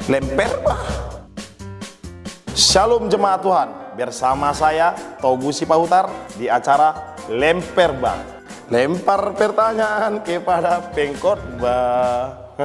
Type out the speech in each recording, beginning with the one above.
lemper bah. Shalom jemaat Tuhan, bersama saya Togu Sipahutar di acara Lemper Bah. Lempar pertanyaan kepada pengkhotbah.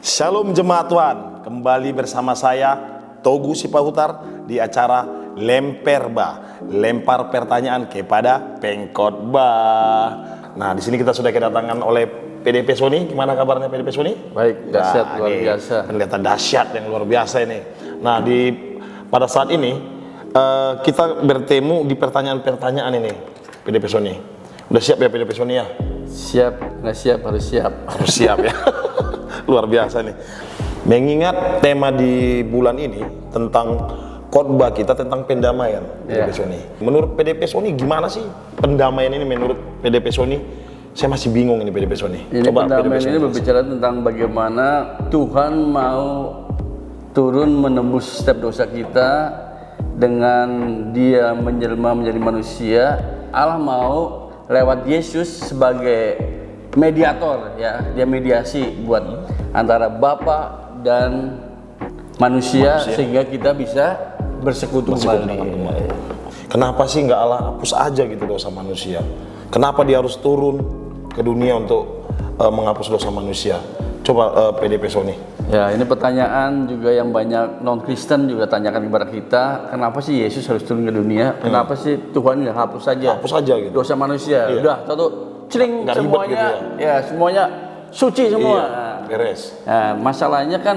Shalom jemaat Tuhan, kembali bersama saya Togu Sipahutar di acara Lemper Bah. Lempar pertanyaan kepada pengkhotbah. Nah, di sini kita sudah kedatangan oleh PDP Sony. Gimana kabarnya PDP Sony? Baik, dahsyat, luar biasa. Pendeta dahsyat yang luar biasa ini. Nah, pada saat ini kita bertemu di pertanyaan-pertanyaan ini, PDP Sony. Udah siap ya PDP Sony ya? Siap, nggak siap, harus siap. Harus siap ya. Luar biasa nih. Mengingat tema di bulan ini tentang khotbah kita tentang pendamaian, PDP Sony. Menurut PDP Sony gimana sih pendamaian ini menurut PDP Sony? Saya masih bingung ini PDP Sony. Ini pendamaian ini berbicara tentang bagaimana Tuhan mau turun menembus setiap dosa kita dengan Dia menjelma menjadi manusia. Allah mau lewat Yesus sebagai mediator, ya, Dia mediasi buat antara Bapa dan manusia sehingga kita bisa bersekutu kembali. Kenapa sih nggak Allah hapus aja gitu dosa manusia? Kenapa Dia harus turun ke dunia untuk menghapus dosa manusia? Coba PDP Sony. Ya, ini pertanyaan juga yang banyak non-Kristen juga tanyakan kepada kita. Kenapa sih Yesus harus turun ke dunia? Kenapa sih Tuhan nggak hapus saja? Hapus aja gitu. Dosa manusia. Iya. Udah, satu celing semuanya. Gitu ya, semuanya suci semua. Iya, beres. Nah, masalahnya kan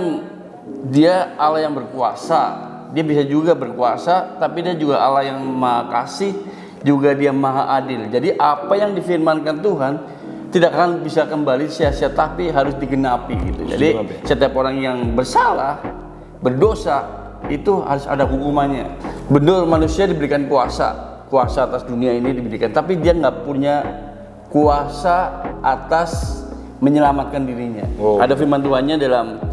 Dia Allah yang berkuasa. Dia bisa juga berkuasa, tapi Dia juga Allah yang Maha Kasih, juga Dia Maha Adil. Jadi apa yang difirmankan Tuhan tidak akan bisa kembali sia-sia, tapi harus digenapi gitu. Jadi setiap orang yang bersalah, berdosa itu harus ada hukumannya. Benar, manusia diberikan kuasa atas dunia ini diberikan, tapi dia nggak punya kuasa atas menyelamatkan dirinya. Ada firman Tuhannya dalam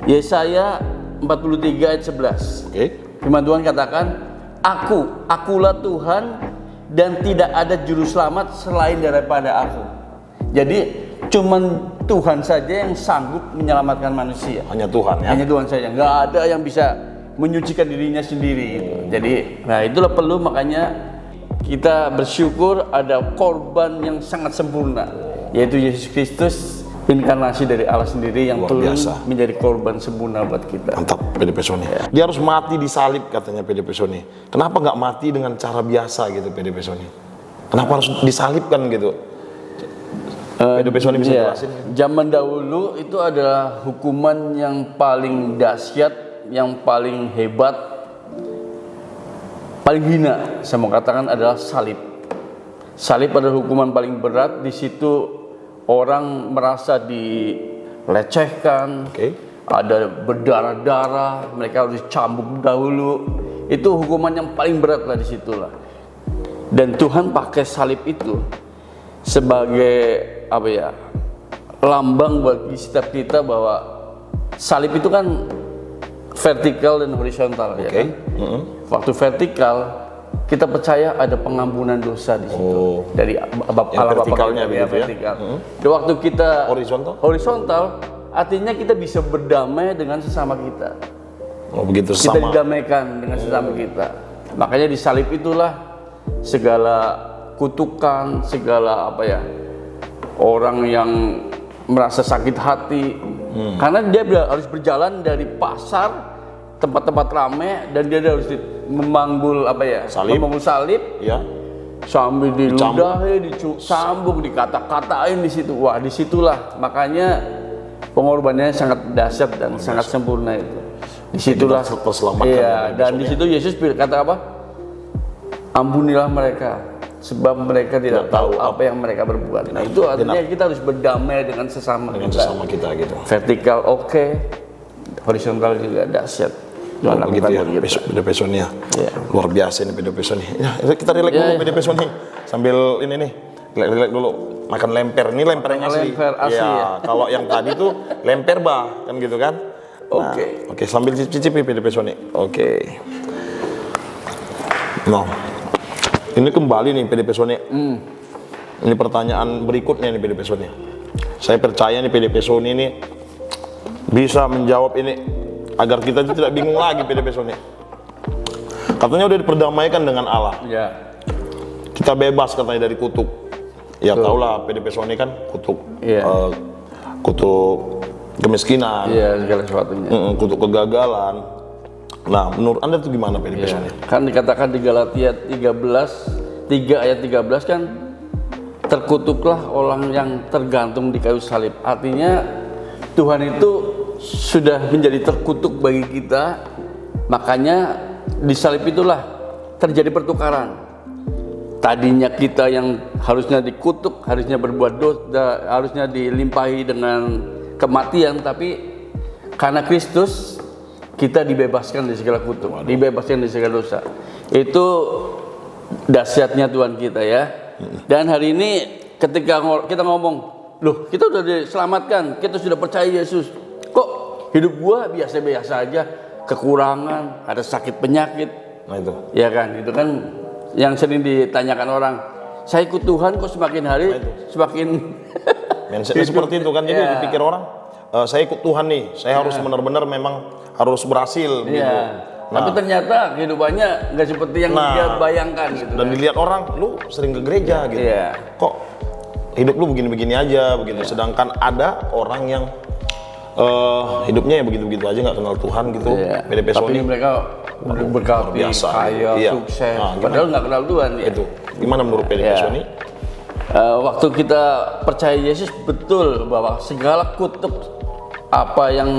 Yesaya 43 ayat 11. Firman Tuhan katakan, akulah Tuhan dan tidak ada juru selamat selain daripada aku. Jadi cuman Tuhan saja yang sanggup menyelamatkan manusia. Hanya Tuhan ya? Hanya Tuhan saja, nggak ada yang bisa menyucikan dirinya sendiri. Jadi, nah itulah perlu, makanya kita bersyukur ada korban yang sangat sempurna, yaitu Yesus Kristus, inkarnasi dari Allah sendiri yang turun menjadi korban sempurna buat kita. Mantap PDP Sony. Ya. Dia harus mati disalib katanya PDP Sony. Kenapa nggak mati dengan cara biasa gitu PDP Sony? Kenapa harus disalibkan gitu? PDP Sony bisa jelasin? Zaman dahulu itu adalah hukuman yang paling dahsyat, yang paling hebat, paling hina. Saya mau katakan adalah salib. Salib adalah hukuman paling berat. Di situ orang merasa dilecehkan, ada berdarah-darah, mereka harus dicambuk dahulu. Itu hukuman yang paling berat lah di situlah. Dan Tuhan pakai salib itu sebagai apa ya, lambang bagi setiap kita bahwa salib itu kan vertikal dan horizontal, ya kan? Waktu vertikal kita percaya ada pengampunan dosa di situ dari Allah vertikalnya Bapa, vertikal. Dan waktu kita horizontal artinya kita bisa berdamai dengan sesama kita. Begitu kita didamaikan dengan sesama kita. Makanya di salib itulah segala kutukan, segala apa ya, orang yang merasa sakit hati, karena dia harus berjalan dari pasar, tempat-tempat ramai, dan dia harus memanggul apa ya, memanggul salib, ya, sambil diludahi, dicambuk, dikata-katain di situ. Wah, disitulah makanya pengorbanannya sangat dahsyat dan sangat sempurna itu. Disitulah terselamatkan. Iya, dan di situ Yesus kata apa? Ampunilah mereka, sebab mereka tidak tahu apa yang mereka berbuat. Nah, itu artinya kita harus berdamai dengan sesama kita gitu. Vertikal horizontal juga dahsyat. Begitu ya, PDP Sony ya. Luar biasa ini PDP Sony. Ya, kita relax dulu PDP Sony. Sambil ini nih, relax dulu. Makan lemper. Ini lemper yang asli. Ya. Kalau yang tadi tuh lemper bah, kan gitu kan? Oke, sambil cicipi PDP Sony. Nah, ini kembali nih PDP Sony. Ini pertanyaan berikutnya nih PDP Sony. Saya percaya nih PDP Sony ini bisa menjawab ini agar kita itu tidak bingung lagi PDP Sony. Katanya udah diperdamaikan dengan Allah. Ya. Kita bebas katanya dari kutuk. Ya tahulah PDP Sony kan kutuk. Iya. Kutuk kemiskinan. Iya, segala sesuatunya. Kutuk kegagalan. Nah, menurut Anda itu gimana PDP Sony? Kan dikatakan di Galatia 3 ayat 13 kan, terkutuklah orang yang tergantung di kayu salib. Artinya Tuhan itu sudah menjadi terkutuk bagi kita. Makanya di salib itulah terjadi pertukaran. Tadinya kita yang harusnya dikutuk, harusnya berbuat dosa, harusnya dilimpahi dengan kematian, tapi karena Kristus kita dibebaskan dari segala kutuk, dibebaskan dari segala dosa. Itu dahsyatnya Tuhan kita ya. Dan hari ini ketika kita ngomong, loh kita udah diselamatkan, kita sudah percaya Yesus, kok hidup gua biasa-biasa aja, kekurangan, ada sakit penyakit. Nah itu. Ya kan, itu kan yang sering ditanyakan orang. Saya ikut Tuhan kok semakin hari semakin mindsetnya seperti itu kan, jadi dipikir orang, saya ikut Tuhan nih, saya harus benar-benar memang harus berhasil gitu. Nah, tapi ternyata kehidupannya nggak seperti yang dia bayangkan gitu. Dan dilihat orang, lu sering ke gereja gitu. Kok hidup lu begini-begini aja begitu. Sedangkan ada orang yang hidupnya ya begitu-begitu aja, nggak kenal Tuhan gitu. PDP Sony. Tapi mereka berkati, kaya, sukses. Padahal nggak kenal Tuhan. Itu. Gimana menurut PDP Sony? Waktu kita percaya Yesus, betul bahwa segala kutuk apa yang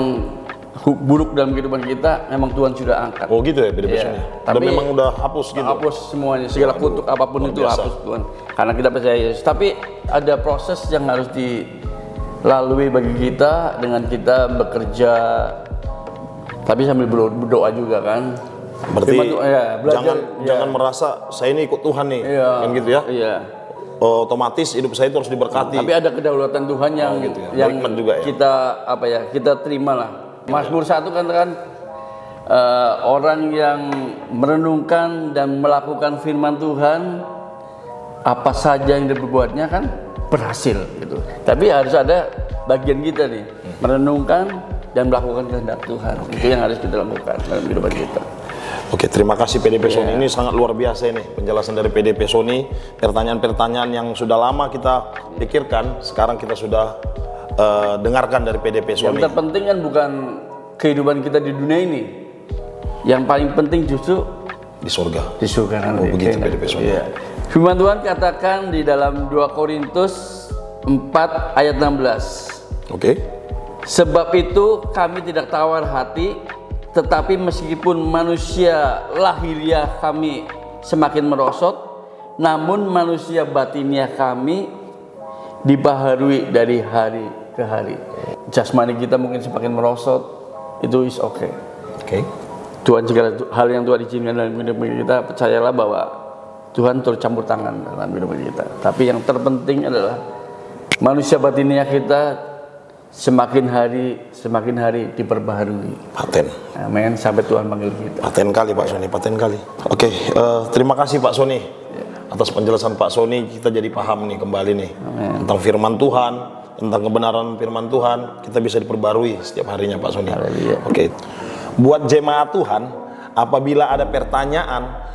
buruk dalam kehidupan kita memang Tuhan sudah angkat. Oh gitu ya PDP Sony. Tapi memang udah hapus gitu. Hapus semuanya, segala kutuk apapun itu hapus Tuhan. Karena kita percaya Yesus. Tapi ada proses yang harus dilalui bagi kita dengan kita bekerja. Tapi sambil berdoa juga kan. Berarti jangan merasa saya ini ikut Tuhan nih, kan gitu ya. Iya. Otomatis hidup saya itu harus diberkati. Tapi ada kedaulatan Tuhan yang gitu ya. yang juga ya. kita terima lah. Mazmur 1 kan orang yang merenungkan dan melakukan firman Tuhan, apa saja yang diperbuatnya kan berhasil gitu. Tapi harus ada bagian kita nih, merenungkan dan melakukan kehendak Tuhan. Itu yang harus kita lakukan dalam kehidupan kita. Oke, terima kasih PDP Sony. Ini sangat luar biasa ini penjelasan dari PDP Sony. Pertanyaan-pertanyaan yang sudah lama kita pikirkan, sekarang kita sudah dengarkan dari PDP Sony. Yang terpenting kan bukan kehidupan kita di dunia ini. Yang paling penting justru di surga. Di surga nanti. Oh, begitu PDP Sony. Iya. Firman Tuhan katakan di dalam 2 Korintus 4 ayat 16. Oke. Sebab itu kami tidak tawar hati, tetapi meskipun manusia lahiriah kami semakin merosot, namun manusia batiniah kami dibaharui dari hari ke hari. Jasmani kita mungkin semakin merosot, itu is okay. Oke. Tuhan segala hal yang Tuhan izinkan dalam hidup kita, percayalah bahwa Tuhan tercampur tangan dalam hidup kita. Tapi yang terpenting adalah manusia batiniah kita semakin hari diperbaharui. Paten. Amin. Sampai Tuhan panggil kita. Paten kali Pak Sony, paten kali. Oke, terima kasih Pak Sony. Atas penjelasan Pak Sony, kita jadi paham nih kembali nih. Amen. Tentang firman Tuhan, tentang kebenaran firman Tuhan, kita bisa diperbarui setiap harinya Pak Sony. Oke. Buat jemaat Tuhan, apabila ada pertanyaan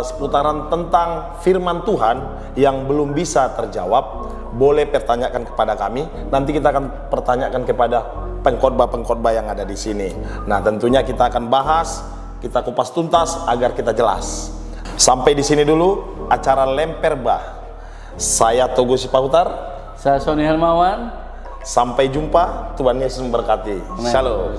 seputaran tentang firman Tuhan yang belum bisa terjawab, boleh pertanyakan kepada kami. Nanti kita akan pertanyakan kepada pengkhotbah-pengkhotbah yang ada di sini. Nah, tentunya kita akan bahas, kita kupas tuntas agar kita jelas. Sampai di sini dulu acara Lemper Bah. Saya Togo Sipahutar. Saya Sony Hermawan. Sampai jumpa. Tuhan Yesus memberkati. Shalom.